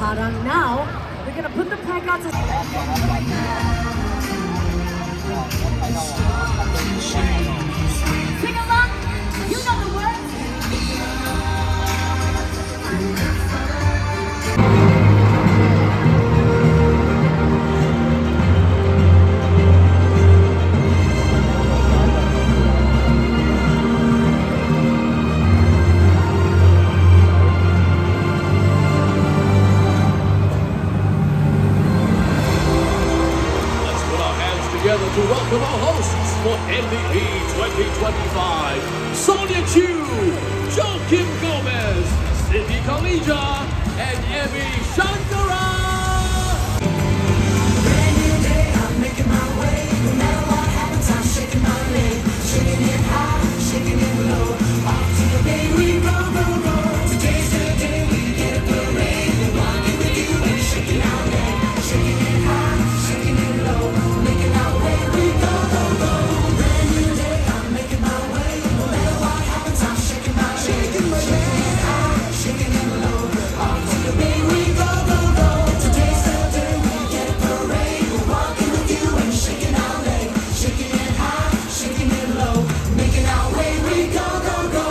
Padang now. We're gonna put the placards. Sing along. You know the words. Together to welcome our hosts for NDP 2025, Sonia Chu, Joaquim Gomez, Cindy Kalija, and Emmy Shankara. Brand new day, I'm making my way. No matter what happens, I'm shaking my leg. Shaking it high, shaking it low. Off to the bay we go, go, go. Today's the day we get a parade. We're walking with you and shaking our leg. Shaking it high, shaking it low. Making our way, we go, go, go. Brand new day, I'm making my way. No matter what happens, I'm shaking my leg. Shaking it high, shaking it low. Off to the bay we go, go, go. Today's the day we get a parade. We're walking with you and shaking our leg. Shaking it high, shaking it low. Making our way, we go, go, go.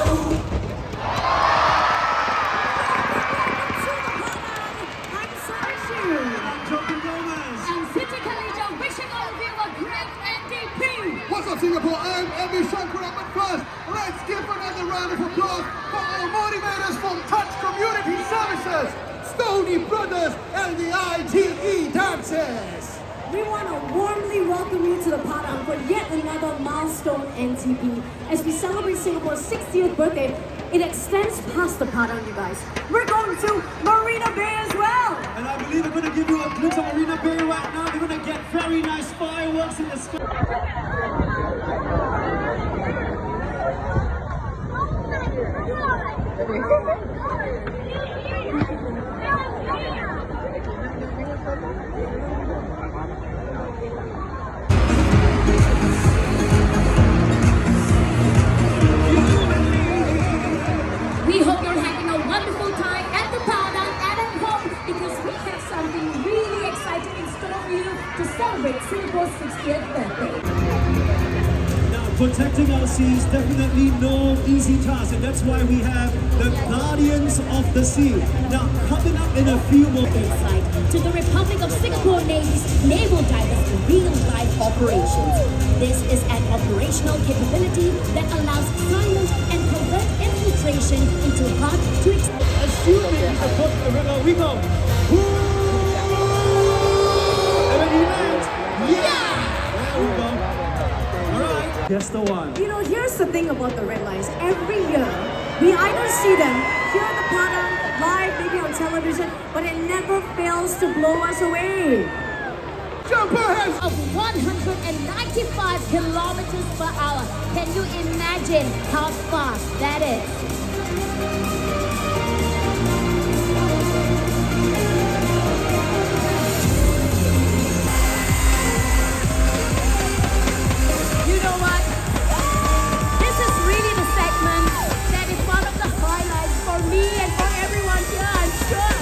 I'm Sonia Joaquim Gomez. and Cindy Kalija wishing all of you a great NDP. What's up, Singapore? I'm Emmy Shankara. But first, let's give another round of applause for our motivators from Touch Community Services, Stony Brothers, and the ITE Dancers. We want to warmly welcome you to the Padang for yet another milestone NTP. As we celebrate Singapore's 60th birthday, it extends past the Padang, you guys. We're going to Marina Bay as well. And I believe we're going to give you a glimpse of Marina Bay right now. We're going to get very nice fireworks in the sky. We hope you're having a wonderful time at the Padang and at home because we have something really exciting in store for you to celebrate Singapore's 60th birthday. Now, protecting our seas definitely no easy task, and that's why we have the Guardians of the Sea. Now, coming up in a few more insight to the Republic of Singapore Navy's naval divers real-life operations. This is an operational capability that allows silent and covert infiltration into hard to As soon as we approach the river, we go. And then he lands. Yeah! There we go. All right. That's the one. You know, here's the thing about the red lines. Every year, we either see them here at the Padang, live, maybe on television, but it never fails to blow us away. Jumper has of 195 kilometers per hour. Can you imagine how fast that is? You know what? This is really the segment that is one of the highlights for me and for everyone here, I'm sure.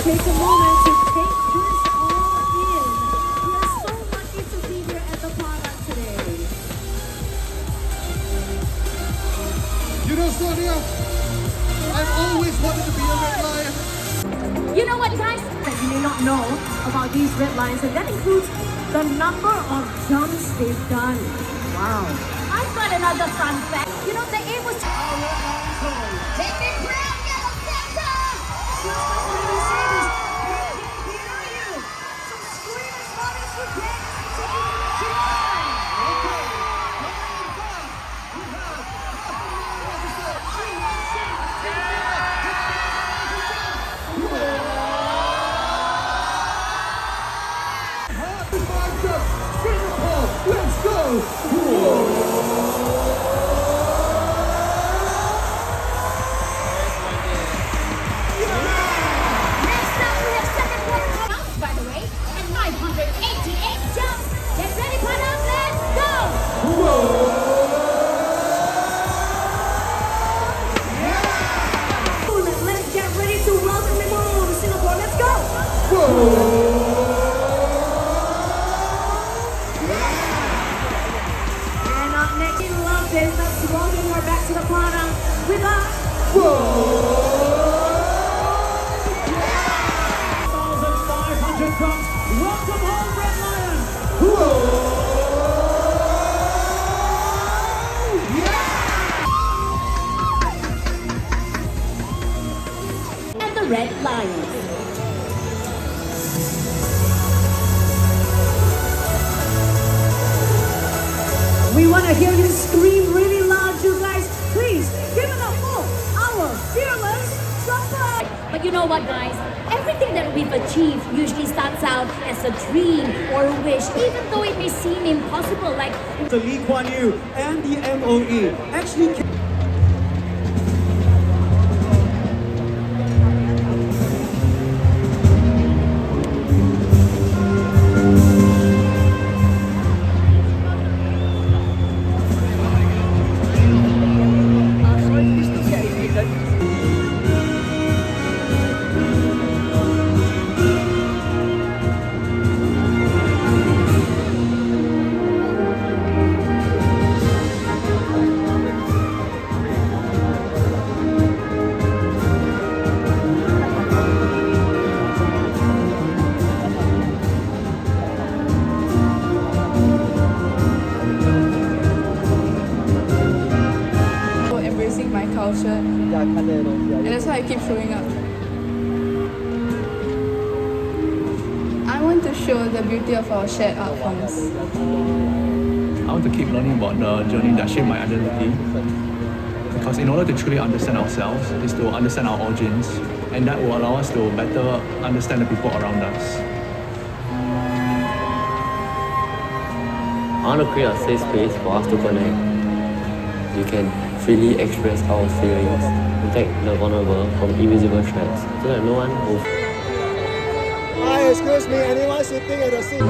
Take a moment to take this all in. We are so lucky to be here at the Padang today. You know, Sonia, I've always wanted to be a red lion. You know what, guys? That you may not know about these red lines, and that includes the number of jumps they've done. Wow. I've got another fun fact. You know, the aim was Take it brown, yellow center! Singapore, let's go! Whoa. Next up, we have second quarter jumps, by the way, and 588 jumps. Get ready, Padang, let's go! Whoa! is. Let's welcome her back to the Padang with us. 1,500 drums. Welcome home, Red Lion. And the Red Lions. We want to hear you scream really loud, you guys. Please give it up for our fearless trumpet. But you know what, guys? Everything that we've achieved usually starts out as a dream or a wish, even though it may seem impossible. Like The Lee Kuan Yew and the MOE actually embracing my culture, and that's why I keep showing up. I want to show the beauty of our shared art forms. I want to keep learning about the journey that shaped my identity. Because in order to truly understand ourselves is to understand our origins, and that will allow us to better understand the people around us. I want to create a safe space for us to connect. We can freely express our feelings, protect the vulnerable from invisible threats, so that no one will. Hi, excuse me, anyone sitting at the seat?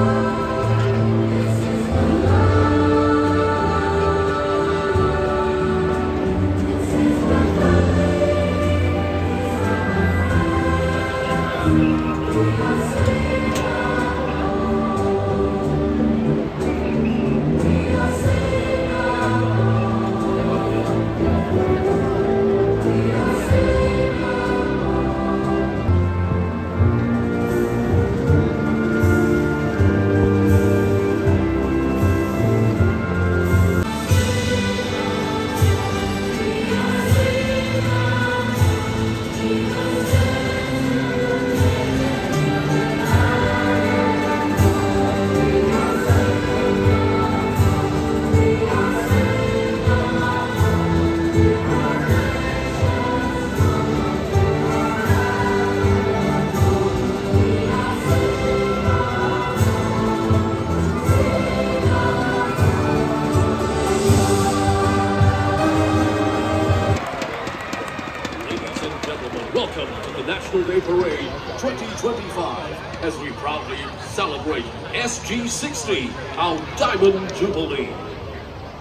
Welcome to the National Day Parade 2025 as we proudly celebrate SG60, our Diamond Jubilee.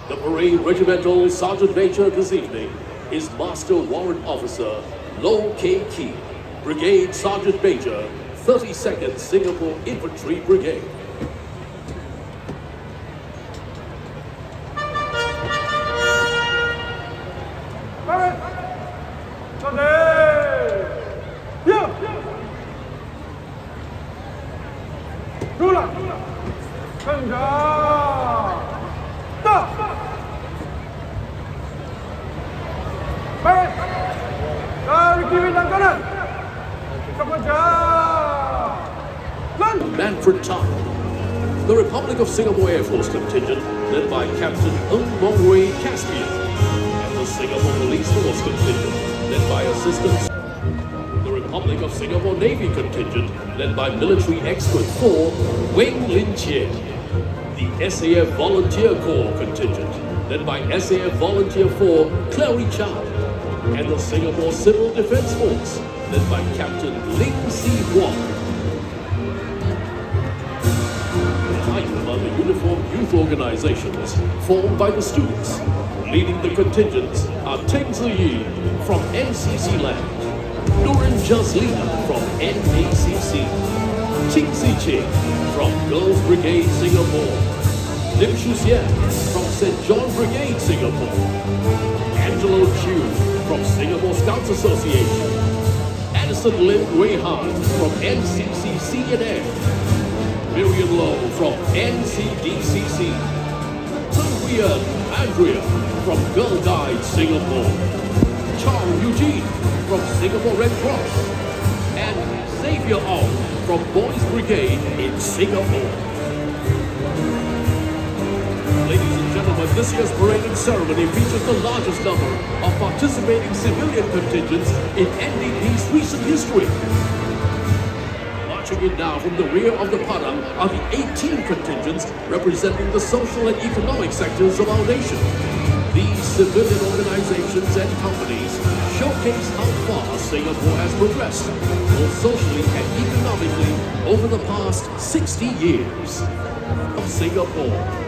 The parade regimental Sergeant Major this evening is Master Warrant Officer Low K. Key, Brigade Sergeant Major, 32nd Singapore Infantry Brigade. Manfred Tan. The Republic of Singapore Air Force contingent led by Captain Ng Mong Wei Caspian, and the Singapore Police Force contingent led by Assistant. The Republic of Singapore Navy contingent led by Military Expert 4 Weng Lin Chien. The SAF Volunteer Corps contingent led by SAF Volunteer 4 Clary Chow, and the Singapore Civil Defence Force led by Captain Ling Si Huang. Among the uniformed youth organizations formed by the students. Leading the contingents are Teng Ziyi from NCC Land, Nurin Jazlina from NACC, Ching Si Ching from Girls Brigade Singapore, Lim Shu Xian from St. John Brigade, Singapore. Angelo Chu from Singapore Scouts Association. Addison Lim Rehan from NCCC&F. Miriam Low from NCDCC. Sylvia Andrea from Girl Guide Singapore. Charles Eugene from Singapore Red Cross. And Xavier Ong from Boys Brigade in Singapore. Ladies and gentlemen, this year's parading ceremony features the largest number of participating civilian contingents in NDP's recent history. Marching in now from the rear of the Padang are the 18 contingents representing the social and economic sectors of our nation. These civilian organizations and companies showcase how far Singapore has progressed, both socially and economically, over the past 60 years. Of Singapore.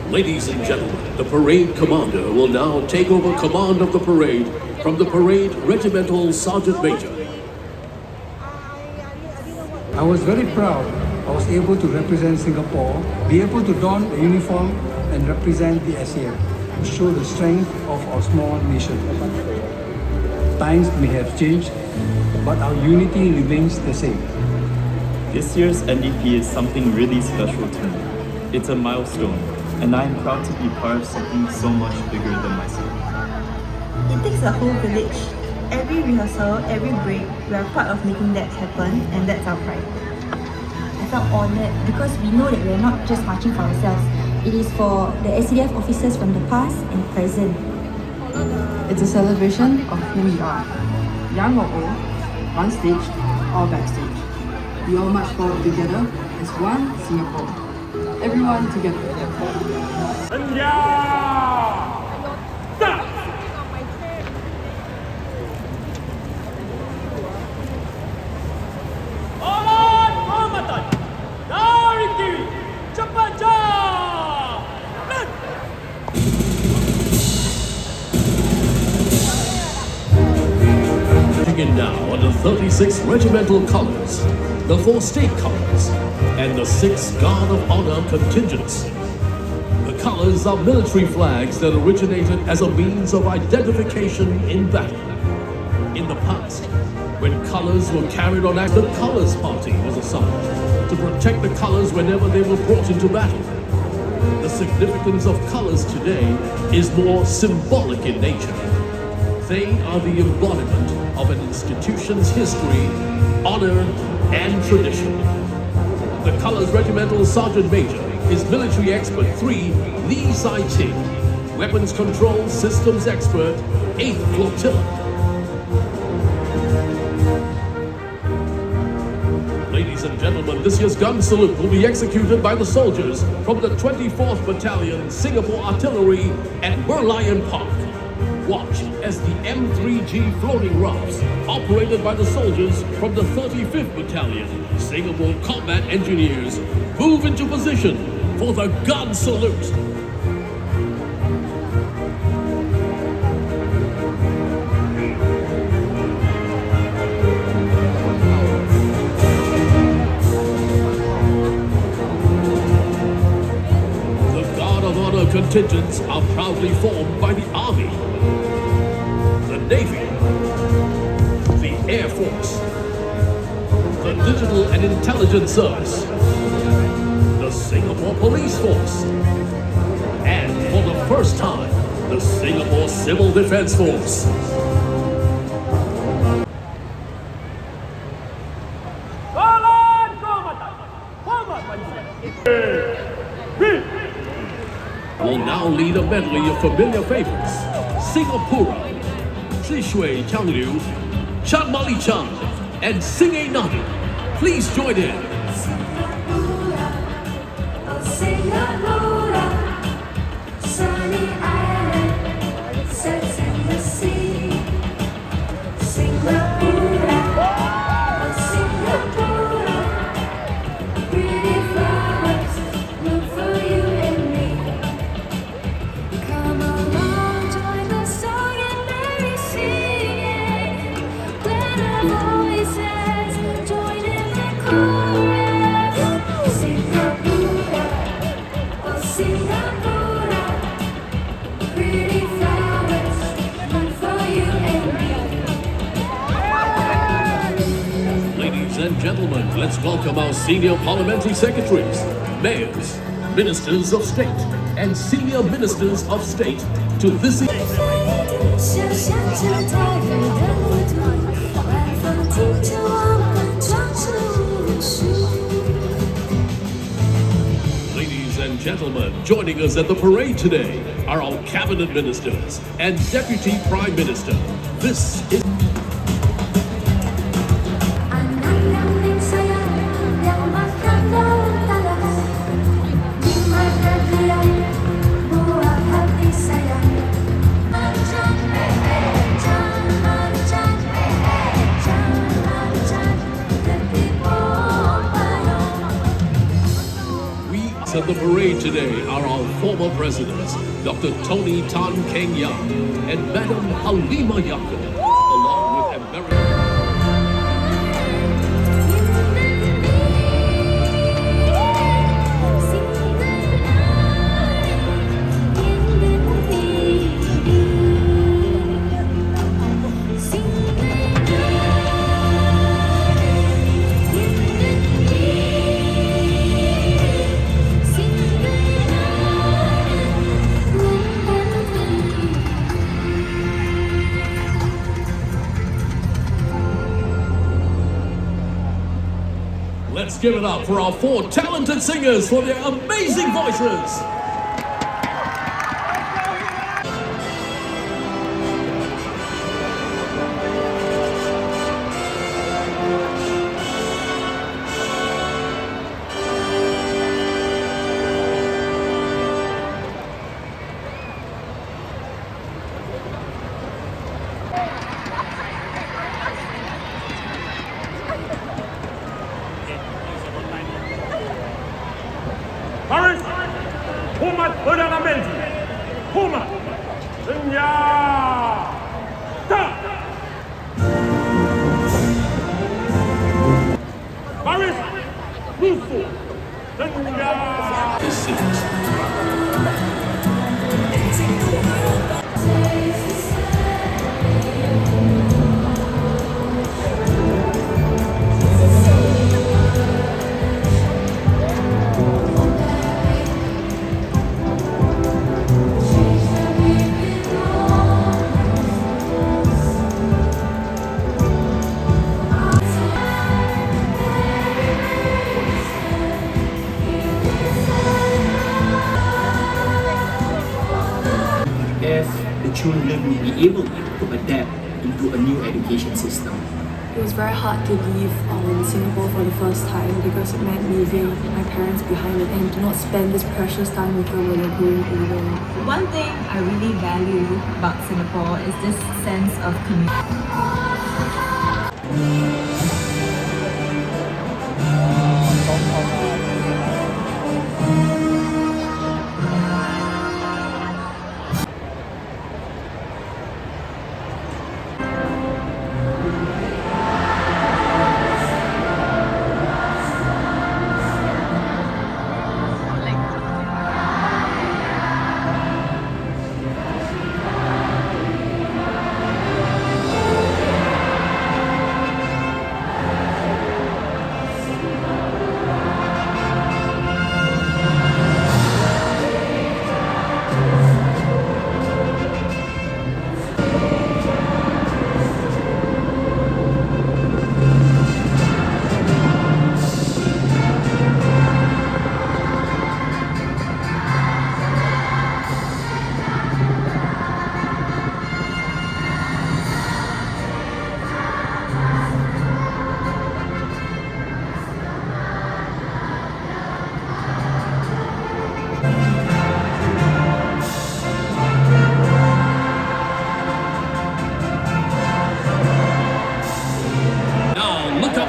Ladies and gentlemen, the parade commander will now take over command of the parade from the parade regimental sergeant major. I was very proud I was able to represent Singapore, be able to don the uniform and represent the SAF, to show the strength of our small nation. Times may have changed, but our unity remains the same. This year's NDP is something really special to me. It's a milestone, and I am proud to be part of something so much bigger than myself. It takes a whole village. Every rehearsal, every break, we are part of making that happen, and that's our pride. I felt honored because we know that we are not just marching for ourselves. It is for the SCDF officers from the past and present. It's a celebration of who we are. Young or old, on stage or backstage. We all march forward together as one Singapore. Everyone together. Begin now on the 36 regimental colors, the 4 state colors, and the 6 Guard of Honor contingents. The colors are military flags that originated as a means of identification in battle. In the past, when colors were carried on act, the colors party was assigned to protect the colors whenever they were brought into battle. The significance of colors today is more symbolic in nature. They are the embodiment of an institution's history, honor, and tradition. The Colors Regimental Sergeant Major is Military Expert 3 Lee Sai Ting, Weapons Control Systems Expert 8th Flotilla. Ladies and gentlemen, this year's gun salute will be executed by the soldiers from the 24th Battalion Singapore Artillery at Merlion Park. Watch as the M3G floating rafts, operated by the soldiers from the 35th Battalion Singapore Combat Engineers, move into position for the gun salute. The Guard of Honor contingents are proudly formed by the Army, Navy, the Air Force, the Digital and Intelligence Service, the Singapore Police Force, and for the first time, the Singapore Civil Defense Force. Will now lead a medley of familiar favorites, Singapura, Shui Changliu, Chan Mali Chan, and Sing A Nadu. Please join in Singapore, sunny island, sets in the sea. Singapore, Singapore, pretty flowers look for you and me. Come along, join the song and merry singing. Let our voices join in the chorus. Singapore, oh Singapore, pretty flowers look for you and me. Ladies and gentlemen, let's welcome our senior parliamentary secretaries, mayors, ministers of state, and senior ministers of state to this evening. 想象着太阳的路途，晚风听着我们壮志无数。 Ladies and gentlemen, joining us at the parade today are our cabinet ministers and deputy prime minister. This is Anak yang sayang, yang makan daun talas, di mana dia buah hati sayang. Macan, macan, macan, ketipu payung. we at the parade today are our former presidents, Dr. Tony Tan Keng Yang and Madam Halima Yacob, along with American. Let's give it up for our four talented singers for their amazing voices. Paris, umat Perdana Menteri, umat senjata. Paris, musuh senjata. This is if the children will be able to adapt into a new education system. It was very hard to leave Singapore for the first time because it meant leaving my parents behind and to not spend this precious time with them when they're growing older. One thing I really value about Singapore is this sense of community.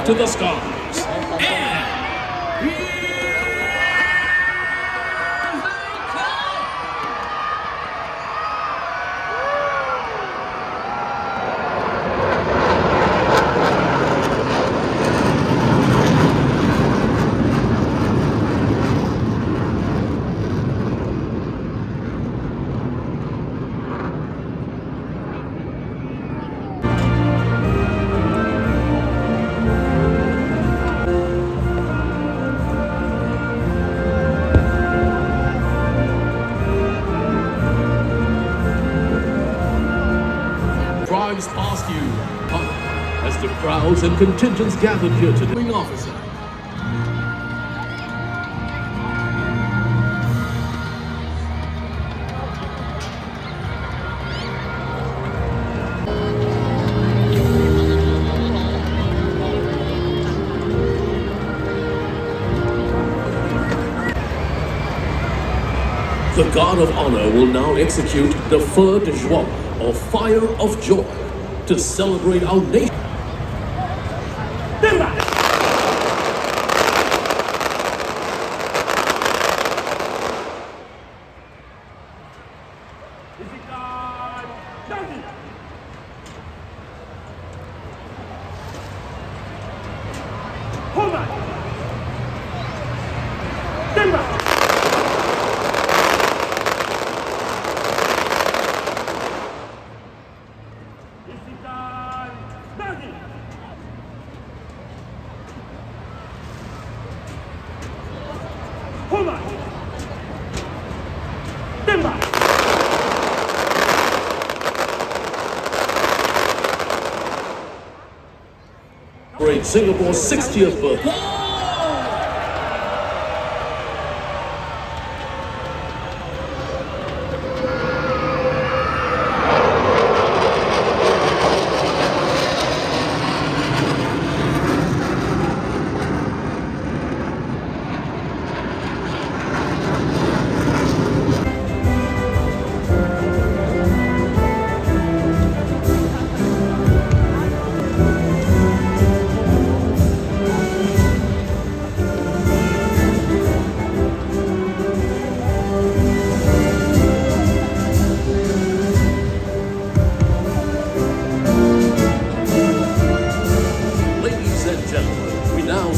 to the skies. And drives past you as the crowds and contingents gathered here today. Wing officer. The Guard of Honor will now execute the Feu de Joie, or Fire of Joy, to celebrate our nation. Celebrate Singapore's 60th birthday.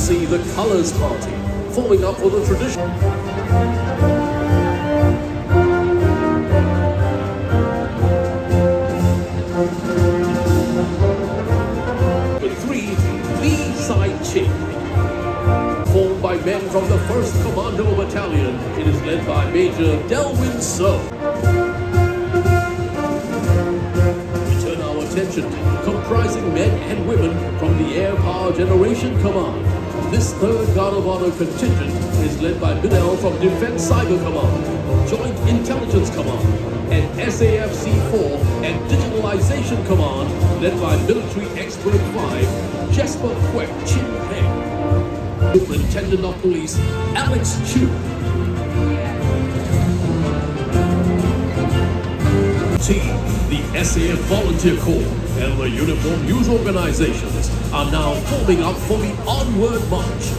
See the Colours Party forming up for the tradition. The 3 B-side chick, formed by men from the 1st Commando Battalion. It is led by Major Delwyn So. We turn our attention, comprising men and women from the Air Power Generation Command. This 3rd Guard of Honor contingent is led by Minel from Defense Cyber Command, Joint Intelligence Command, and SAFC4 and Digitalization Command, led by Military Expert 5, Jesper Kwek Chin Peng. Superintendent of Police, Alex Chu. Team, the SAF Volunteer Corps, and the Uniform Youth Organizations are now forming up for the Onward March.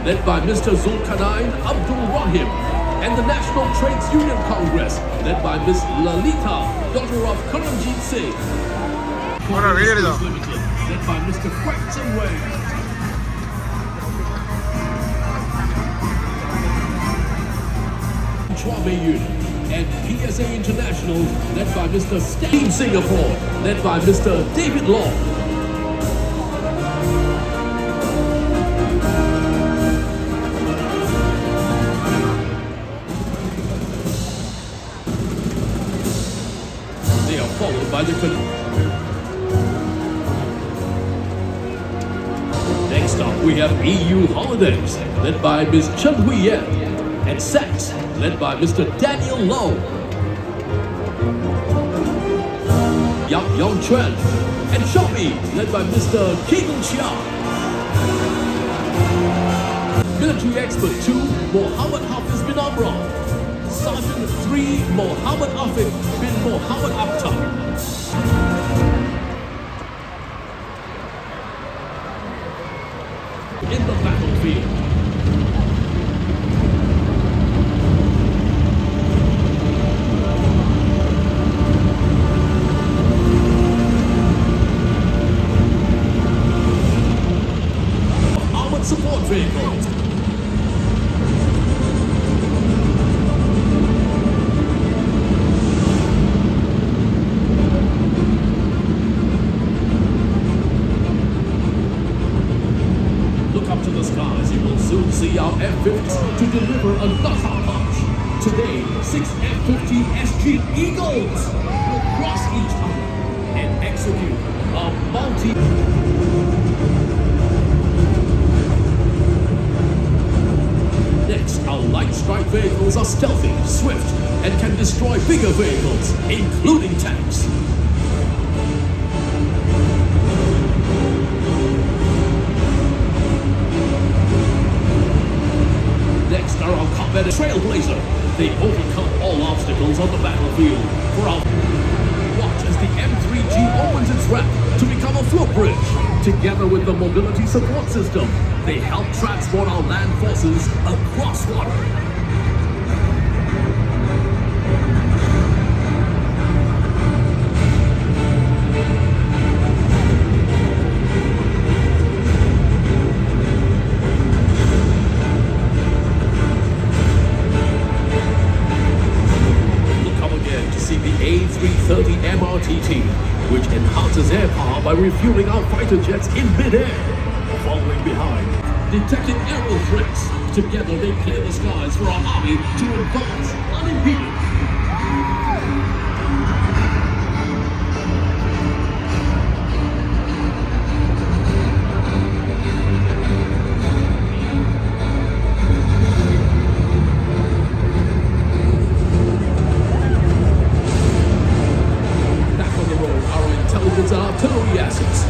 Led by Mr. Zulkarnain Abdul Rahim, and the National Trades Union Congress, led by Miss Lalita, daughter of Karanjit Singh. Limited, led by Mr. Kwek Chen Wei. Chua Mei Yun, and PSA International, led by Mr. Steve Singapore, led by Mr. David Law. followed by the Next up, we have EU Holidays, led by Ms. Chen Huiyan, and Sex, led by Mr. Daniel Low. Yang Yong Chuan, and Shopee, led by Mr. Keegan Chia. Military Expert 2, Mohammed Hafiz bin Amran. Sergeant 3, Mohammed Afif bin Mohammed Akhtar. In the battlefield. Armored support vehicles. Look up to the skies, you will soon see our F-50s to deliver a knockout punch. Today, 6 F-50 SG Eagles will cross each other and execute a Next, our light strike vehicles are stealthy, swift, and can destroy bigger vehicles, including tanks. Next are our combat trailblazer. They overcome all obstacles on the battlefield. For our watch as the M3G opens its ramp to become a footbridge. Together with the mobility support system, they help transport our land forces across water. See the A330 MRTT, which enhances air power by refueling our fighter jets in mid-air. Following behind, detecting aerial threats. Together they clear the skies for our army to advance unimpeded. Artillery assets.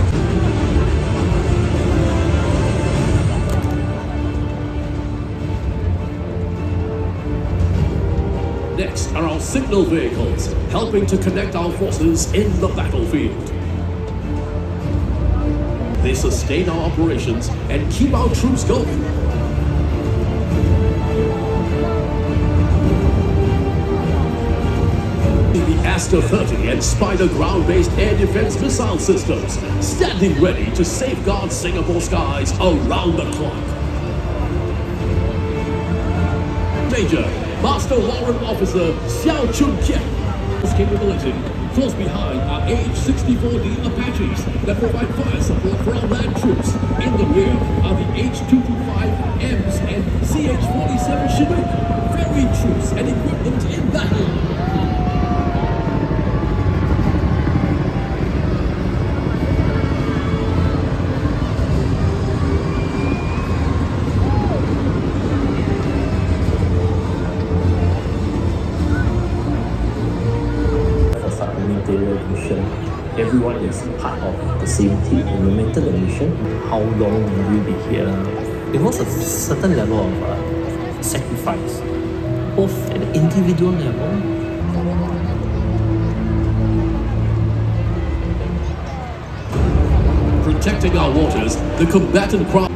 Next are our signal vehicles, helping to connect our forces in the battlefield. They sustain our operations and keep our troops going. The Aster 30 and Spider ground-based air defense missile systems, standing ready to safeguard Singapore skies around the clock. Major Master Warrant Officer Xiao Chun Kian. This capability close behind are H-64D Apaches that provide fire support for our land troops. In the rear are the H-225Ms and CH-47 Chinook, ferry troops and equipment in battle. Everyone is part of the same team, and no matter the mission, how long will you be here, it was a certain level of sacrifice, both at the individual level. Protecting our waters, the combatant crowd.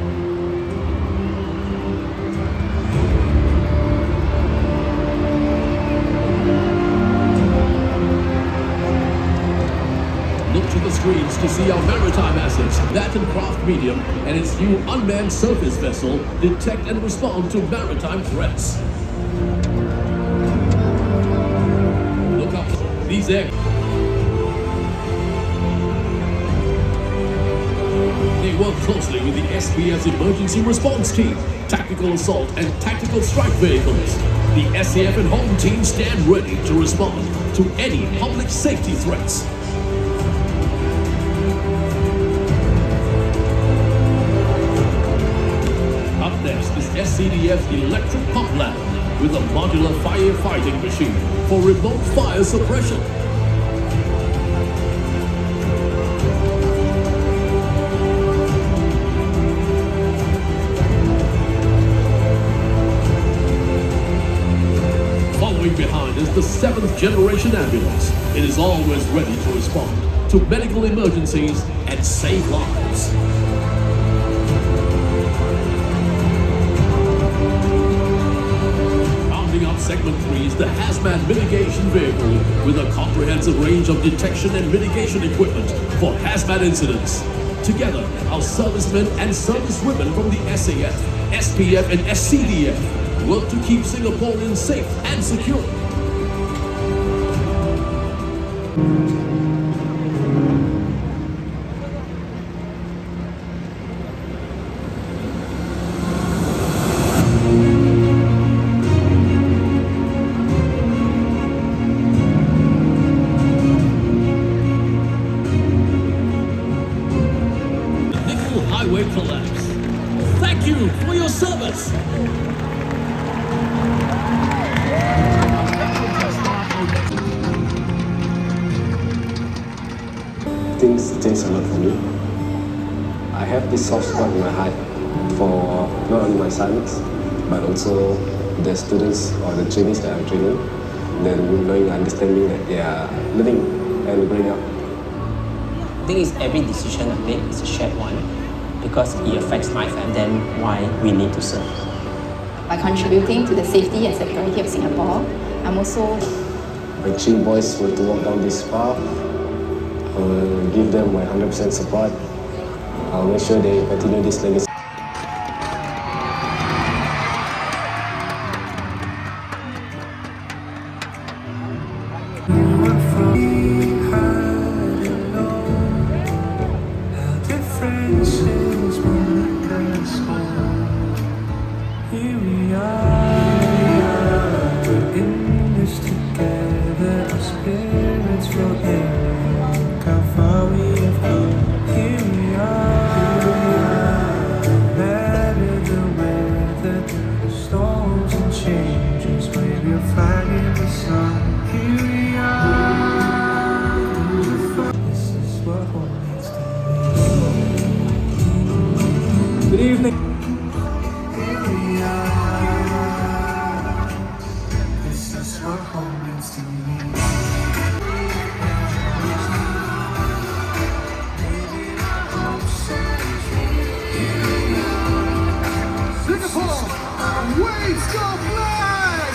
Screens to see our maritime assets, that and craft medium, and its new unmanned surface vessel detect and respond to maritime threats. Look up these air. They work closely with the SPF's emergency response team, tactical assault and tactical strike vehicles. The SAF and home teams stand ready to respond to any public safety threats. Up next is SCDF electric pump ladder with a modular firefighting machine for remote fire suppression. Following behind is the 7th generation ambulance. It is always ready to respond to medical emergencies and save lives. Rounding up segment 3 is the hazmat mitigation vehicle with a comprehensive range of detection and mitigation equipment for hazmat incidents. Together, our servicemen and servicewomen from the SAF, SPF and SCDF work to keep Singaporeans safe and secure. The Nickel Highway collapse. Thank you for your service. Things change a lot for me. I have this soft spot in my heart for not only my sons, but also the students or the trainees that I'm training. Then knowing, understanding that they are learning and growing up. I think it's every decision I make is a shared one because it affects my family. Then why we need to serve. By contributing to the safety and security of Singapore, I'm also... My 3 boys were to walk down this path. I will give them my 100% support. I'll make sure they continue this legacy. Here we are, we're in this together, our spirits floating, how far we have come. Here we are, no matter the weather, the storms and changes, maybe a flag in the sun. Here we are, this is what home means to me. Good evening. Singapore, waves go flag!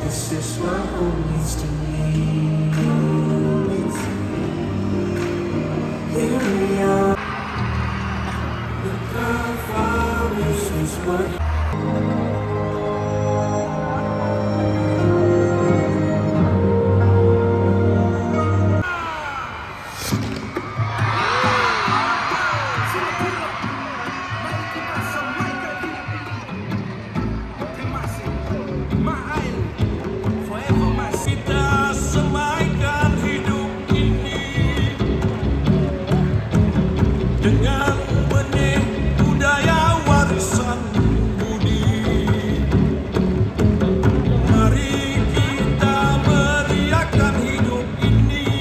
This is what home means to me. Here we are. The fire is what. Dengan benih budaya warisan budi, mari kita meriahkan hidup ini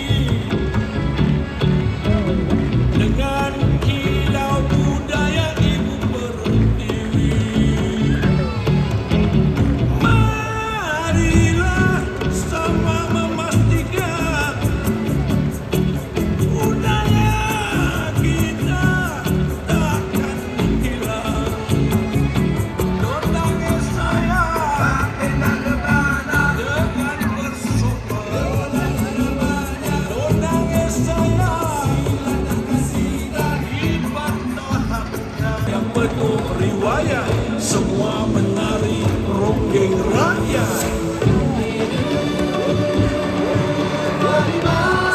dengan kilau budaya ibu pertiwi. Marilah sama memastikan budaya kita takkan hilang. Donang saya dengan bersumpah. Donang saya hebat lahapnya yang penuh riwayat, semua menari ronggeng rakyat.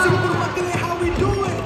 Singapore, Makileh, how we doing?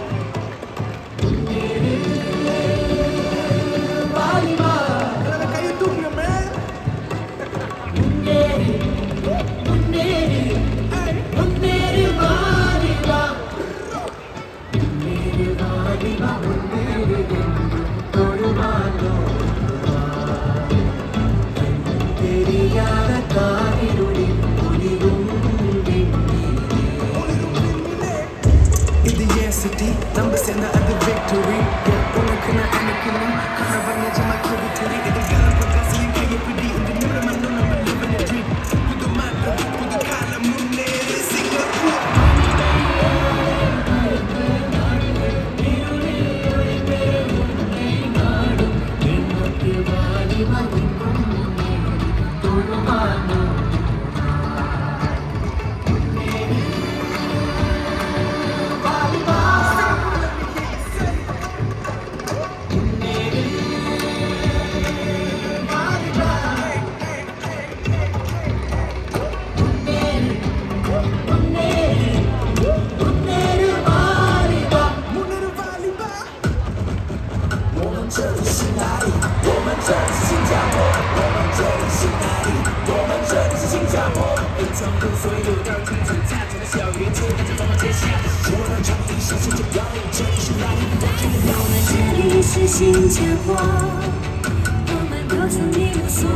新加坡，我们都曾一无所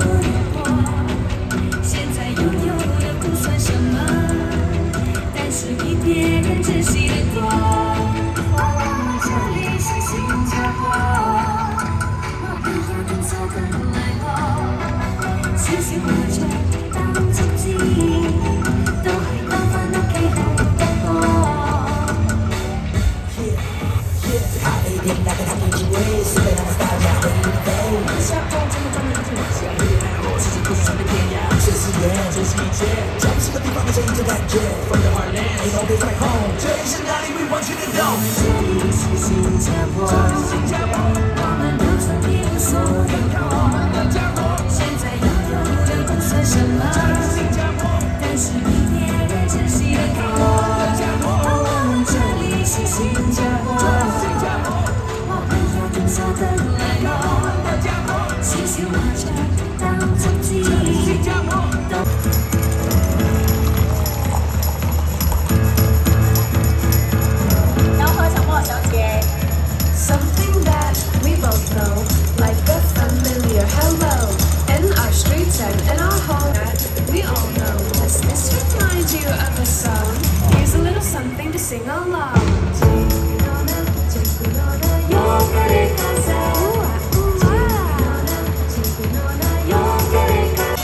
获，现在拥有的不算什么，但是比别人珍惜的多。这里是新加坡，我不要更早的来过，新鲜火车当足迹，都会把烦恼给后的过。好一点，那个他们以为是被他们大家会飞。下风筝的专门去下雨，我自己不是上的天涯，全世界全世界，找不新的地方的这一种感觉。From the heartland, ain't no place like home。这里是哪里 ？We want you to know。这里是新加坡，我们都曾一无所获，现在拥有的不算什么，但是比别人珍惜的多。这里是新加坡。早的来过，新鲜火车当足迹，然后小莫小姐 ，Something that we both know, like a familiar hello, in our streets and in our home that we all know. Does this remind you of a song? Here's a little something to sing along. Yo queré casar. Yo queré casar.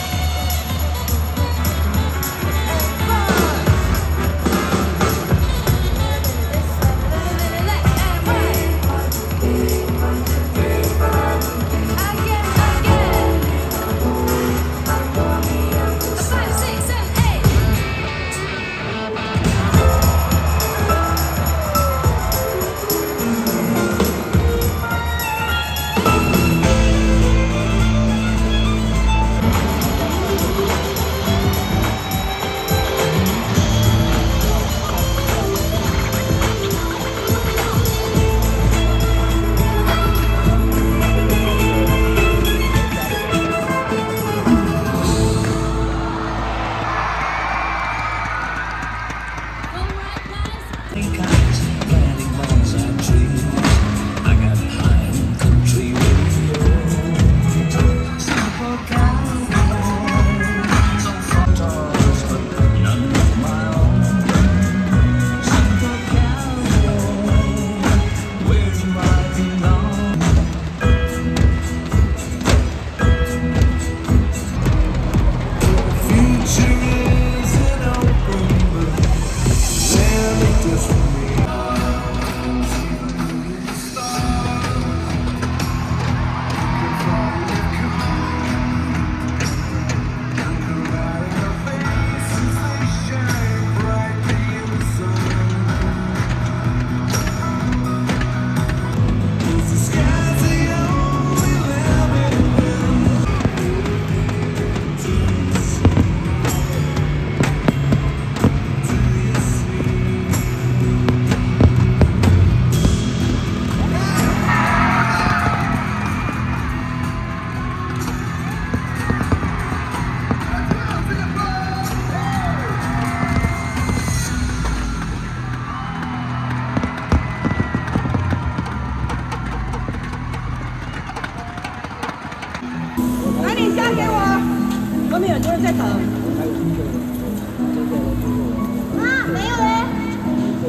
没有，就是在等。啊，没有嘞，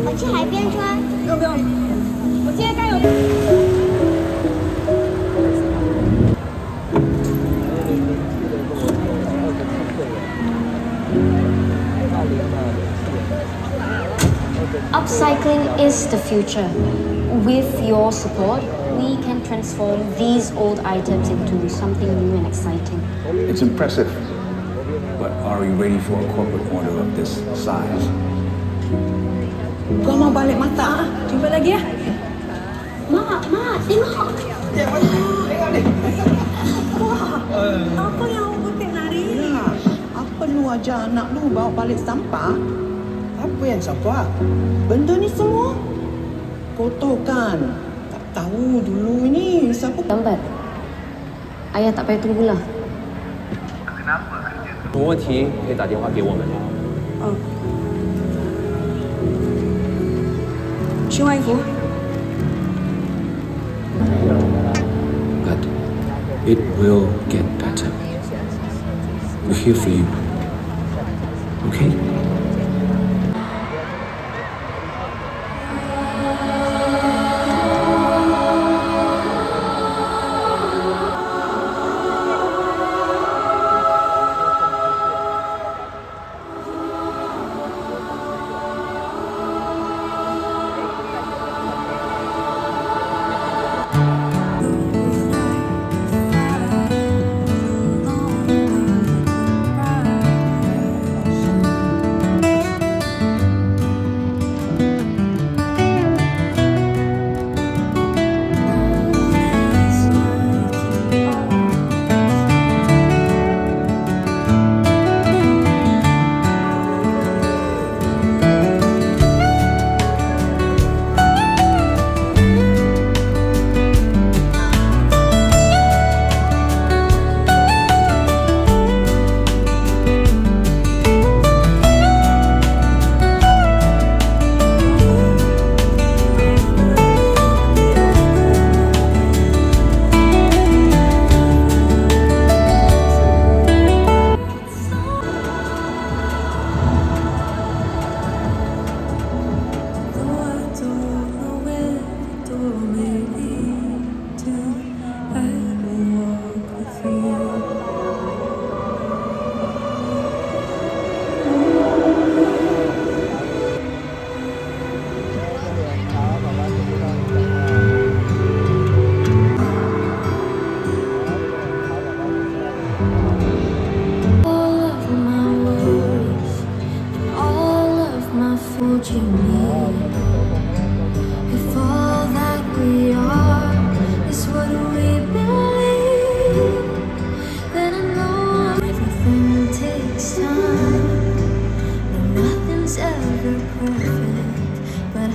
我去海边穿。不用不用，我今天刚有。Upcycling is the future. With your support, we can transform these old items into something new and exciting. It's impressive, but are we ready for a corporate order of this size? Kau mau balik mata? Jumpa lagi ya. Mak, tengok. Tengok ni. Wah, apa yang awak buat nari? Apa lu ajar anak lu bawa balik sampah? Apa yang sampah? Benda ni semua kotor kan? Tak tahu dulu ni siapa. Lambat. Ayah tak payah tunggulah. 有问题可以打电话给我们。去换衣服。 But it will get better. We're here for you. Okay?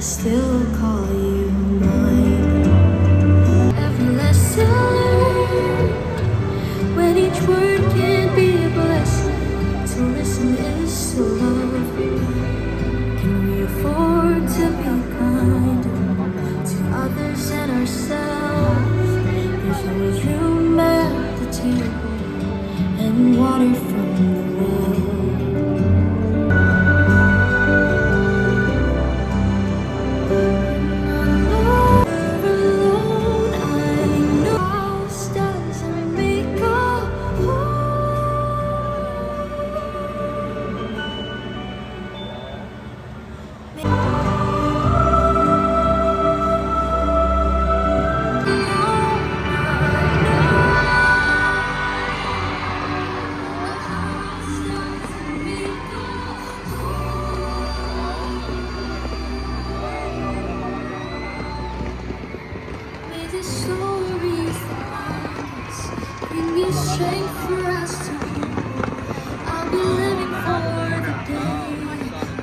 Still call you mine. Every lesson learned, when each word can be a blessing. To listen is to love. Can we afford to be kind to others and ourselves? There's always room at the table and water from the well. May the stories that us bring you strength for us to I'll be living for the day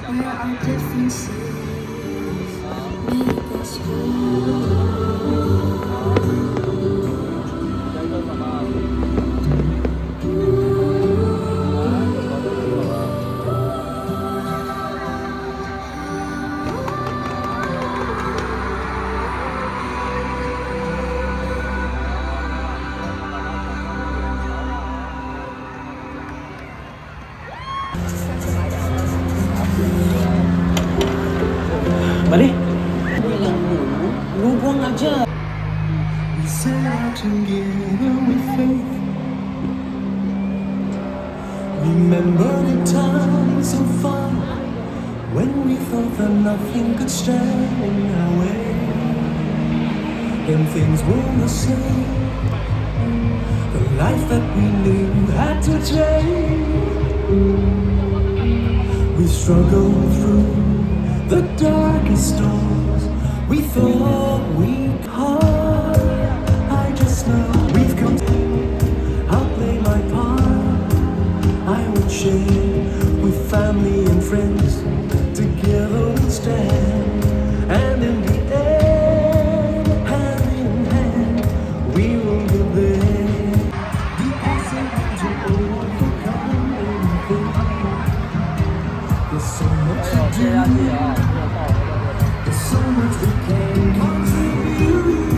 where our differences make us whole. Mari. Lu buang aja. We set out together with faith. Remember the times of fun when we thought that nothing could stand in our way, and things were the same. The life that we knew had to change. We struggled through the darkest storms. We thought we'd hard. I just know we've come. I'll play my part. I would share with family and friends. Together we'll stand, and in the end, hand in hand, we will get there. The answer to overcome anything. There's so much to do. There's so much we can contribute.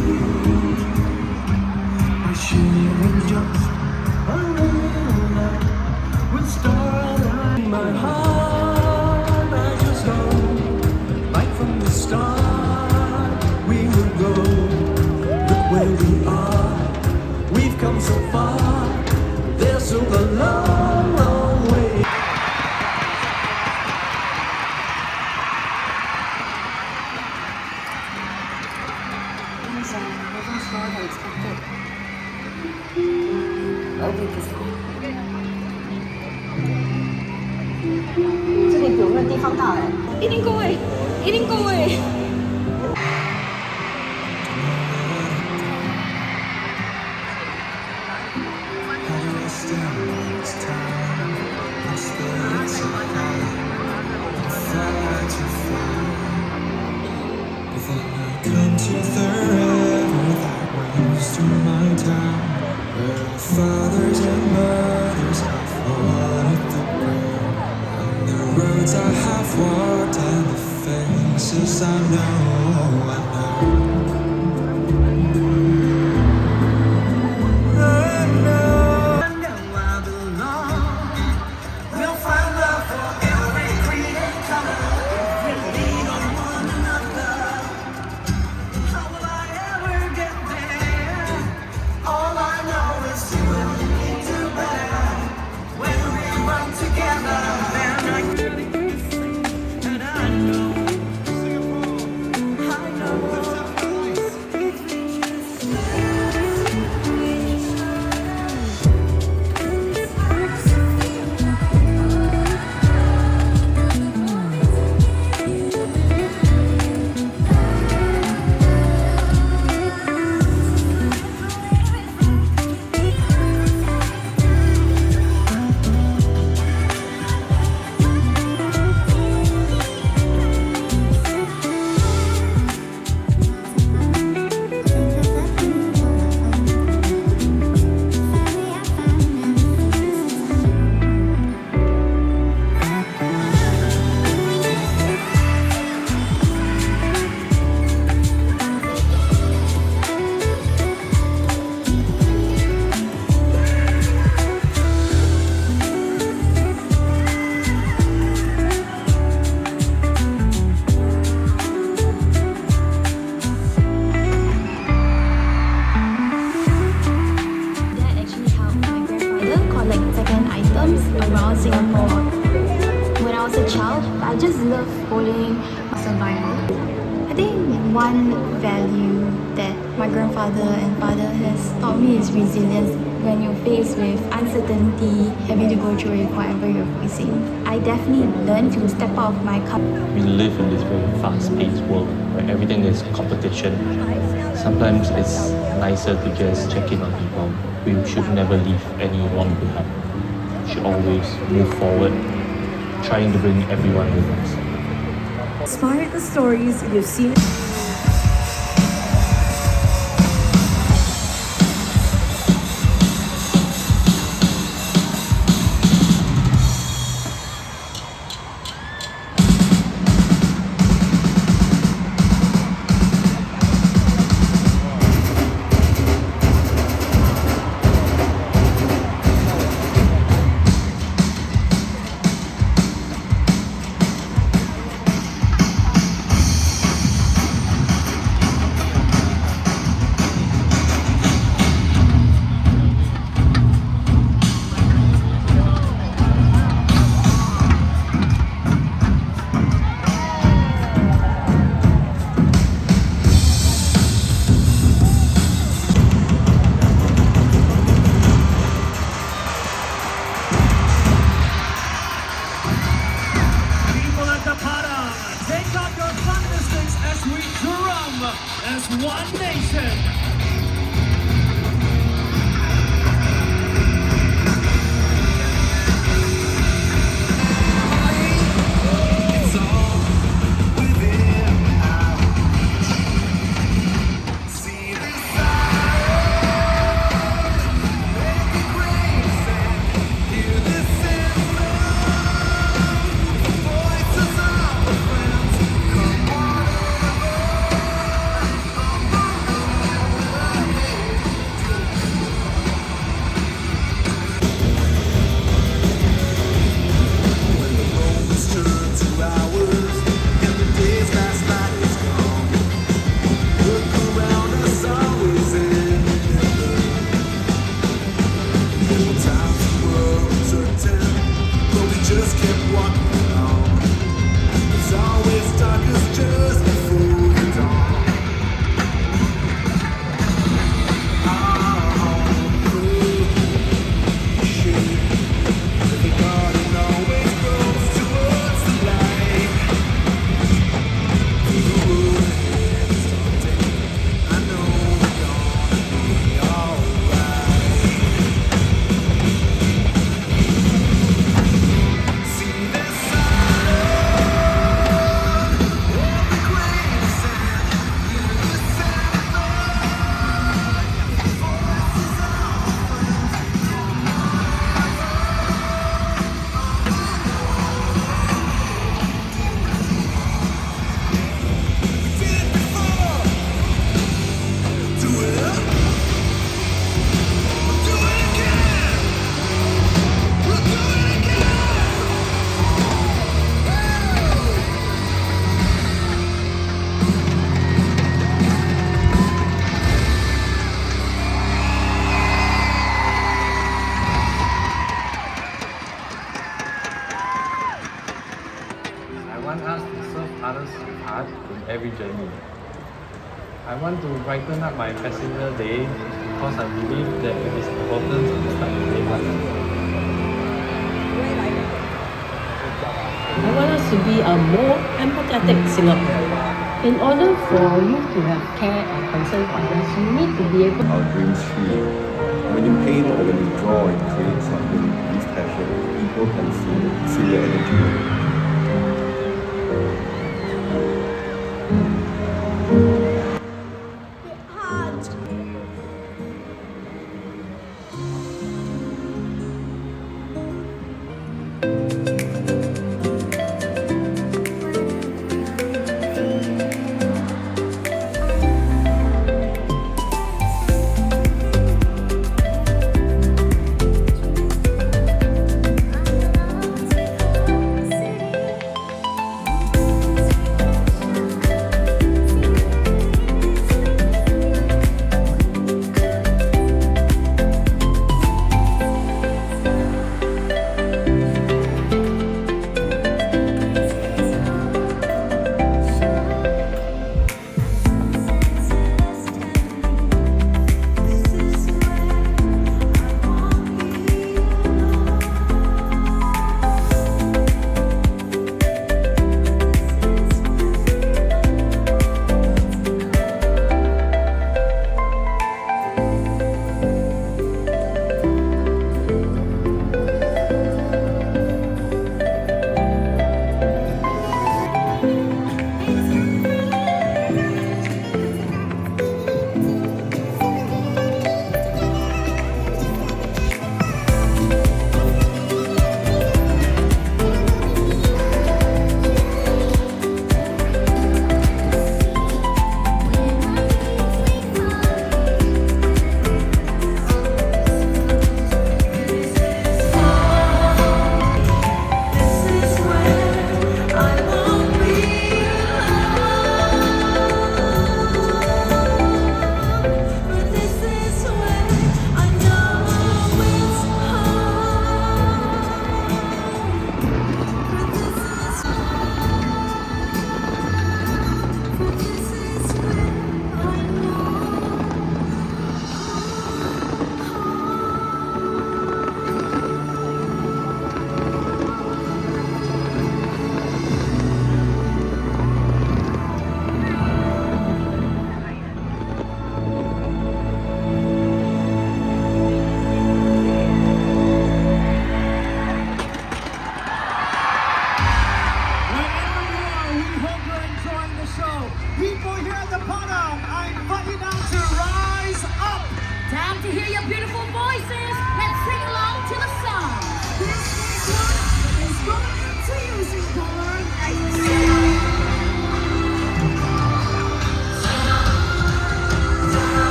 By sharing just a little light, we'll start in my heart. I just know, right from the start, we will go. Look where we are. We've come so far. There's still a long, long way. Things are moving slower than expected. I'll be busy. 这里比我们的地方大哎，一定够位，一定够位。Come to the river that runs through my town, where our fathers and mothers have watered the ground. On the roads I have walked and the faces I know, I know. We'll find love for every creed and color. We'll lean on one another. How will I ever get there? All I know is you and me together. When we run together, then I can and I know. around Singapore. When I was a child, I just loved following survival. I think one value that my grandfather and father has taught me is resilience. When you're faced with uncertainty, having to go through it, whatever you're facing, I definitely learned to step out of my comfort. We live in this very fast-paced world where everything is competition. Sometimes it's nicer to just check in on people. We should never leave anyone behind. We should always move forward, trying to bring everyone with us. Inspired the stories you've seen. as one nation. It's all within our reach. See this sound, make it grace and hear this anthem. Voices of the friends, come on when the moments turn to hours and the days last like it's gone. Look around us, always in there were times we were uncertain, but we just kept walking on. It's always darkest just before the dawn. Our home through the shade, the garden always grows towards the light. The road ahead is daunting. I know we're gonna be alright. See this silence, the grace and hear this anthem. Voices of friends, we did it before. Do it up, do it again. We'll do it again. I want us to serve others with heart in every journey. I want to brighten up my passenger day because I believe that it is important to start the day right. I want us to be a more empathetic Singapore. In order for you to have care and concern for others, you need to be able our dreams free. When you paint or when you draw and create something with passion, people can feel the energy.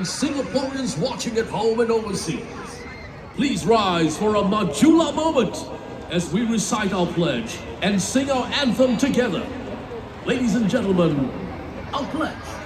Singaporeans watching at home and overseas, please rise for a Majula moment as we recite our pledge and sing our anthem together. Ladies and gentlemen, our pledge.